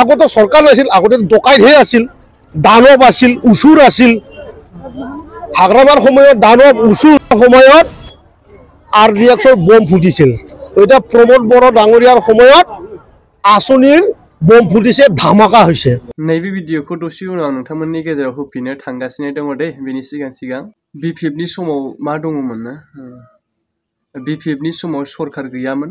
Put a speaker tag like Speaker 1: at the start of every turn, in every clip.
Speaker 1: আগতে সরকার আছিল, আগতে ডকাইতহে আছিল, দানৱ আছিল, উচুৰ আছিল। হাগ্ৰামাৰ সময়ত দানৱ উচুৰ সময়ত RDXৰ বম ফুটিছিল। এতিয়া প্ৰমোদ বড়ো ডাঙৰীয়াৰ সময়ত आसनिर बम फुटिसे धामाका होइसे।
Speaker 2: नैबे भिडिअखौ दसे उनाव नोंथांमोननि गेजेराव होफिननो थांगासिनो दङ दे। बेनि सिगां बिपिएफनि समाव मा दङमोन ना? बिपिएफनि समाव सरकार गैयामोन।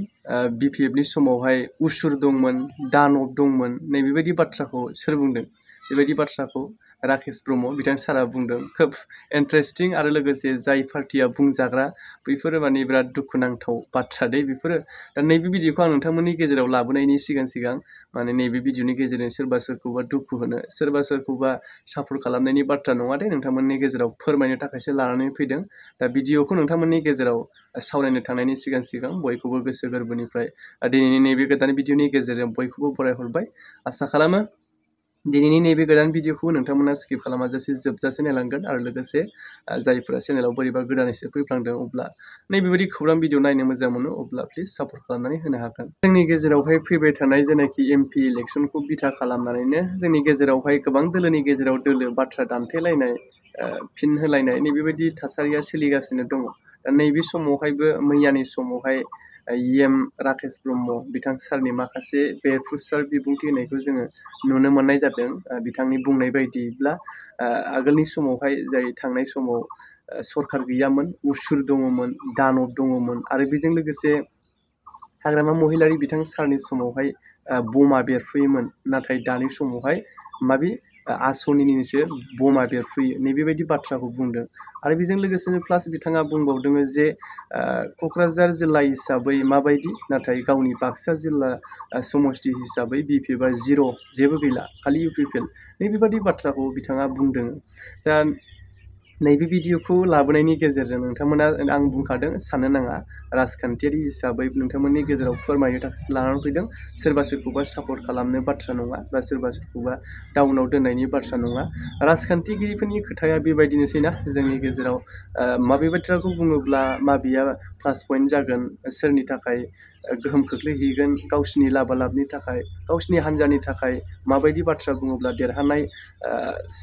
Speaker 2: बिपिएफनि समावहाय उसुर दंमोन, दानव दंमोन। नैबेबायदि बाथ्राखौ सोर बुंदों? बेबायदि बाथ्राखौ राकेश ब्रह्म बिथां सारा बुंदों। खोब इन्टारेस्टिं आरो लोगोसे जाय पार्टिया बुंजाग्रा बैफोरो माने बिराद दुखुनांथाव बाथ्रा दे बेफोरो। दा नैबे भिडिअखौ आं नोंथांमोननि गेजेराव लाबोनायनि सिगां माने नैबे भिडिअनि गेजेरजों सोरबा सोरखौबा दुखु होनो, सोरबा सोरखौबा सापर्ट खालामनायनि बाथ्रा नङा दे, नोंथांमोननि गेजेराव फोरमायनो थाखायसो लानानै फैदों। दा भिडिअखौ नोंथांमोननि गेजेराव सावरायनो थांनायनि सिगां बयखौबो गोसो गोरबोनिफ्राय दिनैनि नैबे गोदान भिडिअनि गेजेरजों बयखौबो बरायहरबाय। आसा खालामो दिनैनि नैबे गोदान भिडिअखौ नोंथांमोना स्किप खालामाजासे जोबजासे नायलांगोन आरो लोगोसे जायफोरा चेनेलाव बोरैबा गोदानैसो फैफ्लांदों अब्ला नैबेबायदि खौरां भिडिअ नायनो मोजां मोनो अब्ला प्लिज सापर्ट खालामनानै होनो हागोन। जोंनि गेजेरावहाय फैबाय थानाय जेनाखि एमपि इलेक्सनखौ बिथा खालामनानैनो जोंनि गेजेरावहाय गोबां दोलोनि गेजेराव दोलो बाथ्रा दान्थेलायनाय, फिन होलायनाय नैबेबायदि थासारिया सोलिगासिनो दङ। दा नैबे समावहायबो मैयानि समावहाय राकेश ब्रह्म बिथां सारनि माखासे बेरफ्रुसार बिबुंथि होनायखौ जोङो नुनो मोननाय जादों। बिथांनि बुंनाय बायदिब्ला आगोलनि समावहाय जाय थांनाय समाव सरकार गैयामोन, उसुर दङमोन, दानव दङमोन आरो बेजों लोगोसे हाग्रामा महिलारि बिथां सारनि समावहाय बमा बेरफुयोमोन। नाथाय दानि समावहाय माबि आसनिनिसो बमा बेरफुयो नैबेबायदि बाथ्राखौ बुंदों। आरो बेजों लोगोसेनो प्लास बिथाङा बुंबावदों जे क'क्राझार जिल्ला हिसाबै माबायदि, नाथाय गावनि बाक्सा जिल्ला समस्ति हिसाबै बिपिएफआ जिर' जेबो गैला, खालि इउपिपिएल नैबेबायदि बाथ्राखौ बिथाङा बुंदों। दा नैबे भिडिअखौ लाबोनायनि गेजेरजों नोंथांमोना आं बुंखादों साननो नाङा, राजखान्थियारि हिसाबै नोंथांमोननि गेजेराव फोरमायनो थाखायसो लानानै फैदों। सोरबा सोरखौबा सापर्ट खालामनो बाथ्रा नङा बा सोरबा सोरखौबा डाउनाव दोननायनि बाथ्रा नङा। राजखान्थिगिरिफोरनि खोथाया बेबायदिनोसैना जोंनि गेजेराव माबे बाथ्राखौ बुङोब्ला माबेया प्लास पइन्ट जागोन, सोरनि थाखाय गोहोम खोख्लैहैगोन, गावसिनि लाबालाबनि थाखाय, गावसिनि हान्जानि थाखाय माबायदि बाथ्रा बुङोब्ला देरहानाय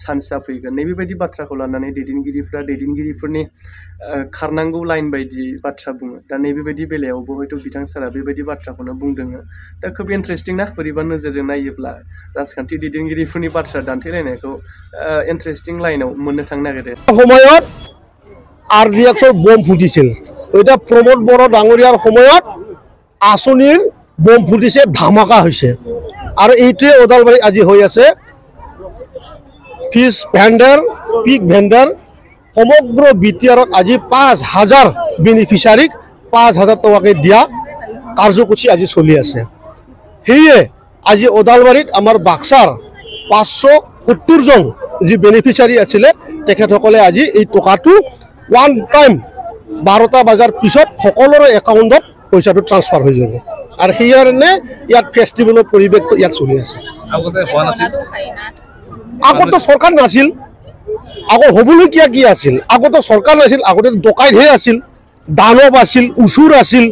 Speaker 2: चान्सआ फैगोन नैबेबायदि बाथ्राखौ लानानै दैदेनगिरिफोरनि खारनांगौ लाइन बायदि बाथ्रा बुङो। दा नैबेबायदि बेलायावबो हयथ' बिथां सारा बेबायदि बाथ्राखौनो बुंदों। दा खोब इन्टारेस्टिं ना, बोरैबा नोजोरजों नायोब्ला राजखान्थि दैदेनगिरिफोरनि बाथ्रा दान्थेलायनायखौ इन्टारेस्टिं लाइनाव मोननो थांनो नागिरो।
Speaker 1: সময়ত RDXৰ বম ফুটিছিল। এতিয়া প্ৰমোদ বড়ো ডাঙৰীয়াৰ সময়ত आसनिर बम फुटिसे धामाका होइसे। আৰু এইটোৱে ওদালবাৰীত আজি হৈ আছে। ফিছ ভেণ্ডাৰ, পিক ভেণ্ডাৰ সমগ্ৰ বিটিআৰত আজি ৫,০০০ বেনিফিচিয়াৰীক ৫,০০০ টকাকৈ দিয়া কাৰ্যসূচী আজি চলি আছে। সেয়ে আজি ওদালবাৰীত আমাৰ বাক্সাৰ ৫৭০ জন যি বেনিফিচিয়াৰী আছিলে তেখেতসকলে আজি এই টকাটো ওৱান টাইম ১২টা বজাৰ পিছত সকলোৰে একাউণ্টত পইচাটো ট্ৰান্সফাৰ হৈ যাব। আৰু সেইকাৰণে ইয়াত ফেষ্টিভেলৰ পৰিৱেশটো ইয়াত চলি আছে। আগতে চৰকাৰ নাছিল, আগত হ'বলগীয়া কি আছিল? আগতে চৰকাৰ নাছিল, আগতে ডকাইতহে আছিল, দানৱ আছিল, উচুৰ আছিল।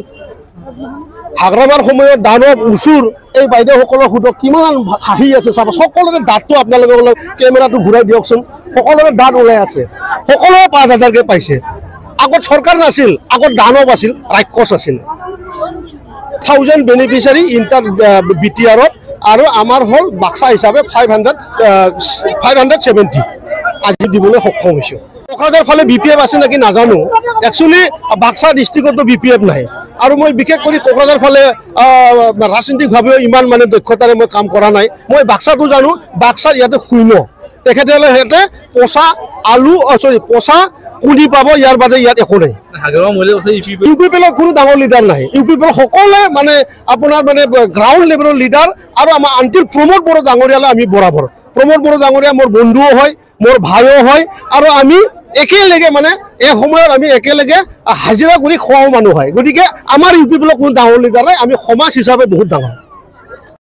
Speaker 1: হাগ্ৰামাৰ সময়ত দানৱ উচুৰ এই বাইদেউসকলক সোধক কিমান হাঁহি আছে চাব। সকলোৰে দাঁতটো আপোনালোকে অলপ কেমেৰাটো ঘূৰাই দিয়কচোন। সকলোৰে দাঁত ওলাই আছে, সকলোৱে ৫,০০০কৈ পাইছে। আগত চৰকাৰ নাছিল, আগত দানৱ আছিল, ৰাক্ষস আছিল। 1000 বেনিফিচিয়াৰী ইণ্টাৰ বিটিআৰত আৰু আমাৰ হ'ল বাক্সা হিচাপে 570 আজি দিবলৈ সক্ষম হৈছোঁ। কোকৰাঝাৰ ফালে বিপিএফ আছে নেকি নাজানো। একচুৱেলি বাক্সা ডিষ্ট্ৰিক্টতো বিপিএফ নাই। আৰু মই বিশেষ কৰি কোকৰাঝাৰ ফালে ৰাজনৈতিকভাৱেও ইমান মানে দক্ষতাৰে মই কাম কৰা নাই। মই বাক্সাটো জানো, বাক্সাৰ ইয়াতে শূন্য। তেখেতসকলে সিহঁতে পচা কুলি পাব, ইয়াৰ বাদে ইয়াত একো নাই। ইউপিপিএলৰ কোনো ডাঙৰ লিডাৰ নাই। ইউপিপিএল সকলোৱে মানে আপোনাৰ মানে গ্ৰাউণ্ড লেভেলৰ লিডাৰ। আৰু আমাৰ আনটিল প্ৰমোদ বড়ো ডাঙৰীয়ালৈ আমি বৰাবৰ। প্ৰমোদ বড়ো ডাঙৰীয়া মোৰ বন্ধুও হয়, মোৰ ভাইও হয়। আৰু আমি একেলগে মানে এই সময়ত আমি একেলগে হাজিৰা কৰি খোৱাও মানুহ হয়। গতিকে আমাৰ ইউপিপিএলৰ কোনো ডাঙৰ লিডাৰ নাই। আমি সমাজ হিচাপে বহুত ডাঙৰ।